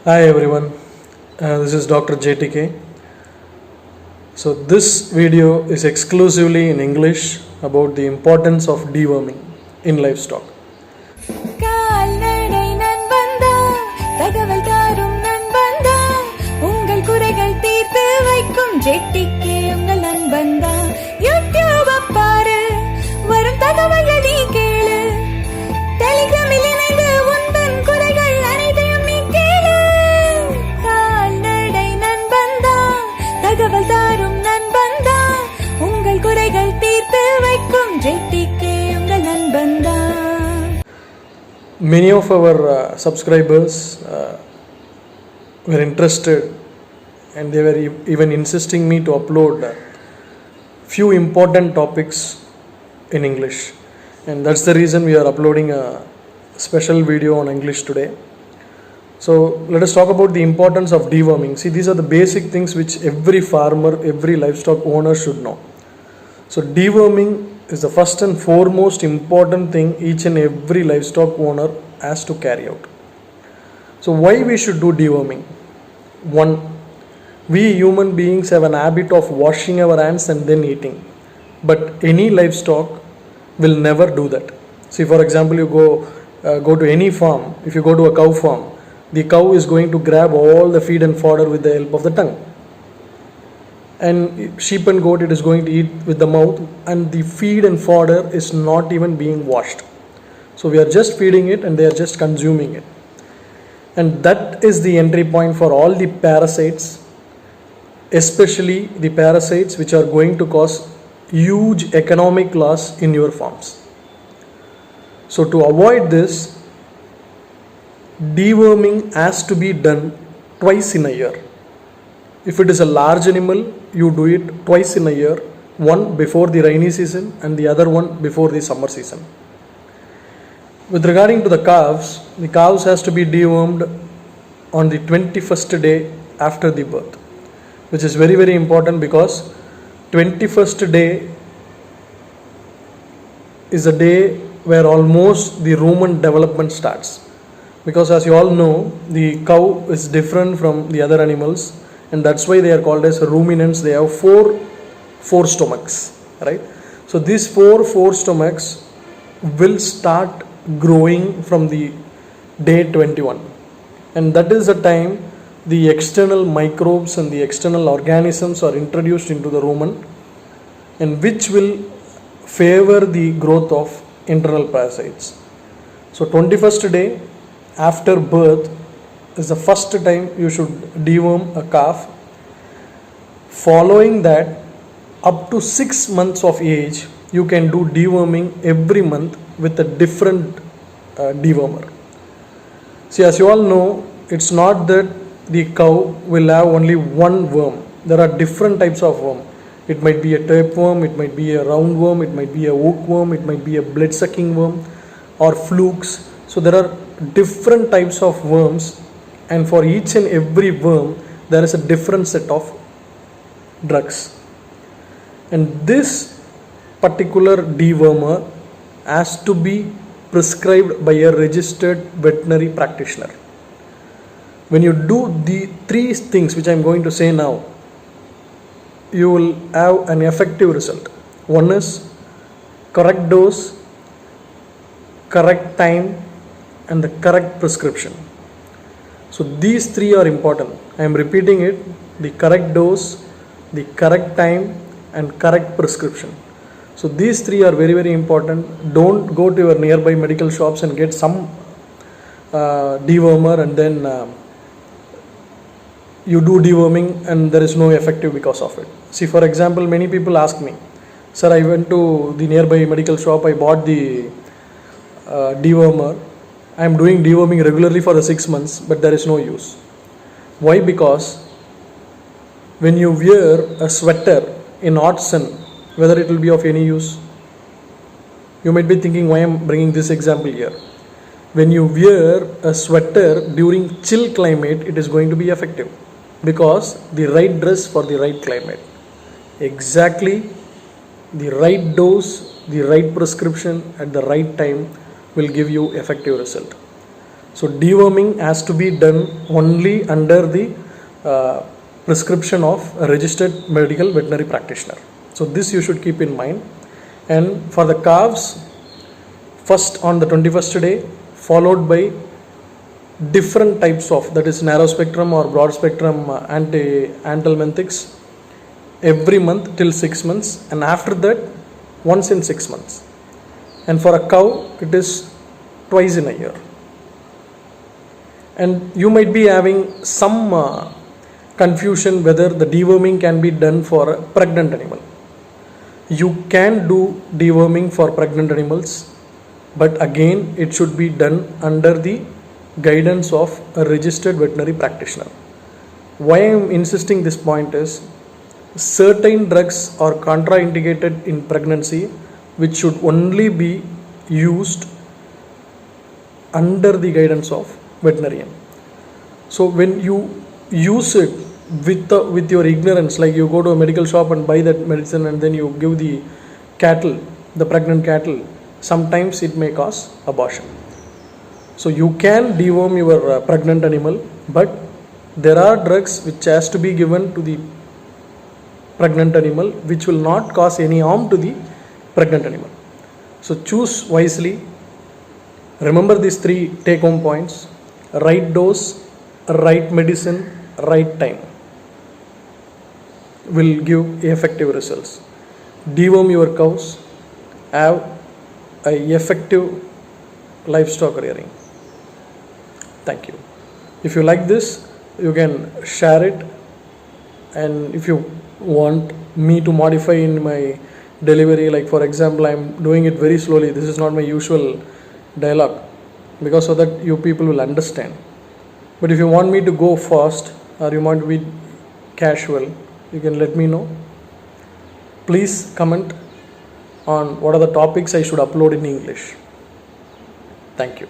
Hi everyone, this is Dr. JTK. So, this video is exclusively in English about the importance of deworming in livestock. கால்நடை நண்பன்தா, தகவல் தரும் நண்பன்தா, உங்கள் குறைகள் தீர்த்து வைக்கும் ஜெட்டிக்கே உங்கள் நண்பன்தா. யூடியூப் பாரு, வரும் தகவல்கள் நீ கேளு. டெலிகிராமில் இணைந்து உந்தன் குறைகள் அனைத்தையும் நீ கேளு. கால்நடை நண்பன்தா, தகவல் தரும் நண்பன்தா, உங்கள் குறைகள் தீர்த்து வைக்கும் ஜெட்டிக்கே உங்கள் நண்பன்தா. Many of our subscribers were interested and they were even insisting me to upload few important topics in English, and that's the reason we are uploading a special video on English today. So let us talk about the importance of deworming. See, these are the basic things which every farmer, every livestock owner should know. So deworming is the first and foremost important thing each and every livestock owner has to carry out. So why we should do deworming? One, we human beings have an habit of washing our hands and then eating, but any livestock will never do that. See, for example, you go to any farm. If you go to a cow farm, the cow is going to grab all the feed and fodder with the help of the tongue, and sheep and goat, it is going to eat with the mouth, and the feed and fodder is not even being washed. So we are just feeding it and they are just consuming it, and that is the entry point for all the parasites, especially the parasites which are going to cause huge economic loss in your farms. So to avoid this, deworming has to be done twice in a year. If it is a large animal, you do it twice in a year, one before the rainy season and the other one before the summer season. With regarding to the calves has to be dewormed on the 21st day after the birth, which is very, very important, because 21st day is a day where almost the rumen development starts, because as you all know, the cow is different from the other animals, and that's why they are called as ruminants. They have four stomachs, right? So these four stomachs will start growing from the day 21, and that is the time the external microbes and the external organisms are introduced into the rumen, and which will favor the growth of internal parasites. So 21st day after birth is the first time you should deworm a calf. Following that, up to 6 months of age, you can do deworming every month with a different dewormer. See, as you all know, it's not that the cow will have only one worm. There are different types of worm. It might be a tapeworm, it might be a roundworm, it might be a hookworm, it might be a blood-sucking worm, or flukes. So there are different types of worms, and for each and every worm there is a different set of drugs, and this particular dewormer has to be prescribed by a registered veterinary practitioner. When you do the three things which I am going to say now, you will have an effective result. One is correct dose, correct time, and the correct prescription. So these three are important. I am repeating it: the correct dose, the correct time, and correct prescription. So these three are very, very important. Don't go to your nearby medical shops and get some dewormer and then you do deworming and there is no effective because of it. See, for example, many people ask me, sir, I went to the nearby medical shop, I bought the dewormer, I am doing deworming regularly for the 6 months, but there is no use. Why? Because when you wear a sweater in hot sun, whether it will be of any use? You might be thinking, why I am bringing this example here. When you wear a sweater during chill climate, it is going to be effective, because the right dress for the right climate, exactly the right dose, the right prescription at the right time will give you effective result. So deworming has to be done only under the prescription of a registered medical veterinary practitioner. So this you should keep in mind. And for the calves, first on the 21st day, followed by different types of, that is narrow spectrum or broad spectrum anthelminthics every month till 6 months, and after that once in 6 months. And for a cow it is twice in a year. And you might be having some confusion whether the deworming can be done for a pregnant animal. You can do deworming for pregnant animals, but again it should be done under the guidance of a registered veterinary practitioner. Why I am insisting this point is, certain drugs are contraindicated in pregnancy which should only be used under the guidance of veterinarian. So when you use it with your ignorance, like you go to a medical shop and buy that medicine and then you give the cattle, the pregnant cattle, sometimes it may cause abortion. So you can deworm your pregnant animal, but there are drugs which has to be given to the pregnant animal which will not cause any harm to the pregnant animal. So choose wisely. Remember these 3 take home points: right dose, right medicine, right time will give effective results. Deworm your cows, have a effective livestock rearing. Thank you. If you like this, you can share it, and if you want me to modify in my delivery, like for example I am doing it very slowly, this is not my usual dialogue, because so that you people will understand. But if you want me to go fast or you want to be casual, you can let me know. Please comment on what are the topics I should upload in English. Thank you.